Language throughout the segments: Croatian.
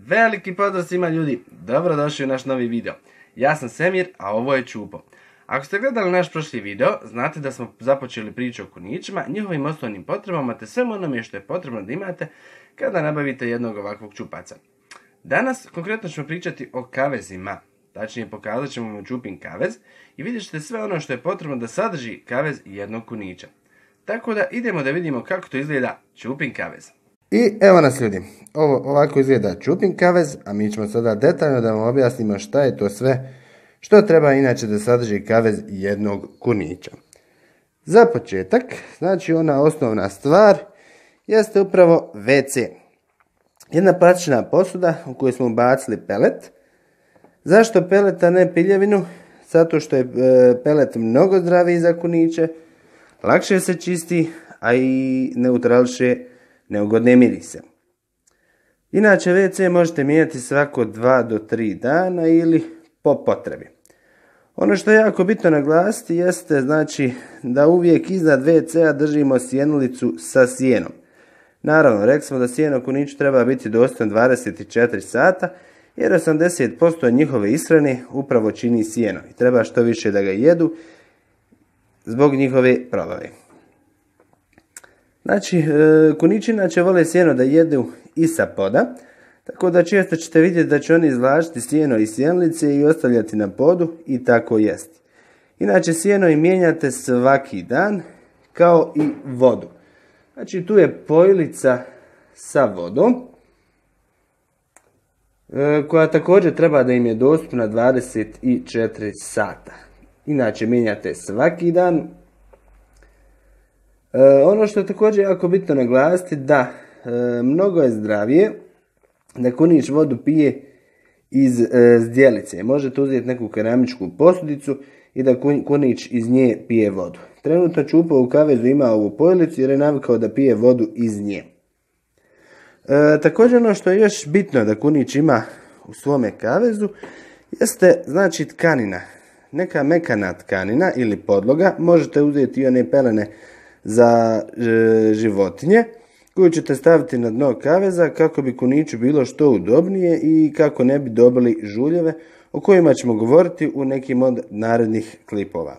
Veliki pozdrav svima ljudi, dobrodošli u naš novi video. Ja sam Semir, a ovo je Čupo. Ako ste gledali naš prošli video, znate da smo započeli priču o kunićima, njihovim osnovnim potrebama te svemu onome što je potrebno da imate kada nabavite jednog ovakvog čupaca. Danas konkretno ćemo pričati o kavezima, tačnije pokazat ćemo vam Čupin kavez i vidjet ćete sve ono što je potrebno da sadrži kavez jednog kunića. Tako da idemo da vidimo kako to izgleda Čupin kavez. I evo nas ljudi, ovako izgleda Čupin kavez, a mi ćemo sada detaljno da vam objasnimo šta je to sve što treba inače da sadrži kavez jednog kunića. Za početak, znači ona osnovna stvar, jeste upravo WC. Jedna plastična posuda u kojoj smo bacili pelet. Zašto pelet, a ne piljevinu? Zato što je pelet mnogo zdraviji za kuniće, lakše se čisti, a i neutrališe neugodne mirise. Inače WC možete mijenjati svako 2 do 3 dana ili po potrebi. Ono što je jako bitno naglasiti jeste znači da uvijek iznad WC-a držimo sjenulicu sa sjenom. Naravno, rekli smo da sjeno kuniću treba biti dostupno 24 sata jer 80% njihove ishrane upravo čini sjeno i treba što više da ga jedu zbog njihove probave. Znači, kunići inače vole sjeno da jedu i sa poda, tako da često ćete vidjeti da će oni izvlačiti sjeno iz sjenlice i ostavljati na podu i tako jesti. Inače, sjeno im mijenjate svaki dan, kao i vodu. Znači, tu je pojilica sa vodom, koja također treba da im je dostupna 24 sata. Inače, mijenjate svaki dan. Ono što je također jako bitno naglasiti da mnogo je zdravije da kunić vodu pije iz zdjelice. Možete uzeti neku keramičku posudicu i da kunić iz nje pije vodu. Trenutno Čupo u kavezu ima ovu pojilicu jer je navikao da pije vodu iz nje. Također ono što je još bitno da kunić ima u svome kavezu jeste znači tkanina. Neka mekana tkanina ili podloga, možete uzeti i one pelene za životinje koju ćete staviti na dno kaveza kako bi kuniću bilo što udobnije i kako ne bi dobili žuljeve o kojima ćemo govoriti u nekim od narednih klipova.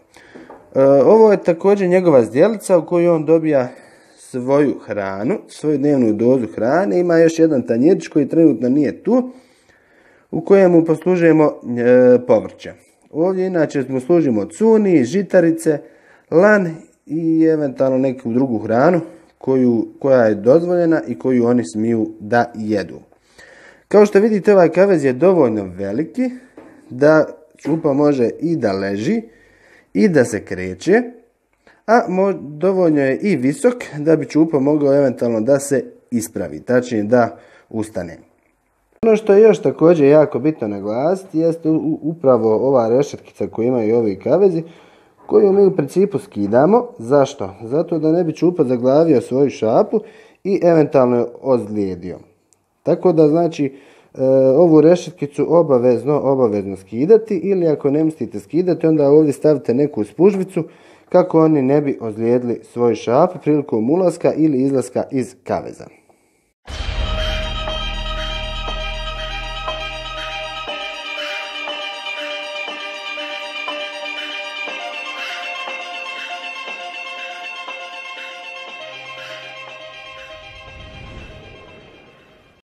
Ovo je također njegova zdjelica u kojoj on dobija svoju hranu, svoju dnevnu dozu hrane. Ima još jedan tanjirić koji trenutno nije tu u kojemu poslužujemo povrće. Ovdje inače mu služimo cuni, žitarice, lan i eventualno neku drugu hranu koja je dozvoljena i koju oni smiju da jedu. Kao što vidite, ovaj kavez je dovoljno veliki da Čupa može i da leži i da se kreće, a dovoljno je i visok da bi Čupa mogao eventualno da se ispravi, tačnije da ustane. Ono što je još također jako bitno naglasiti jeste upravo ova rešetkica koju imaju ovi kavezi, koju mi u principu skidamo. Zašto? Zato da ne bi Čupa zaglavio svoju šapu i eventualno ozlijedio. Tako da znači ovu rešetkicu obavezno skidati, ili ako ne mislite skidati onda ovdje stavite neku spužvicu kako oni ne bi ozlijedili svoju šapu prilikom ulaska ili izlaska iz kaveza.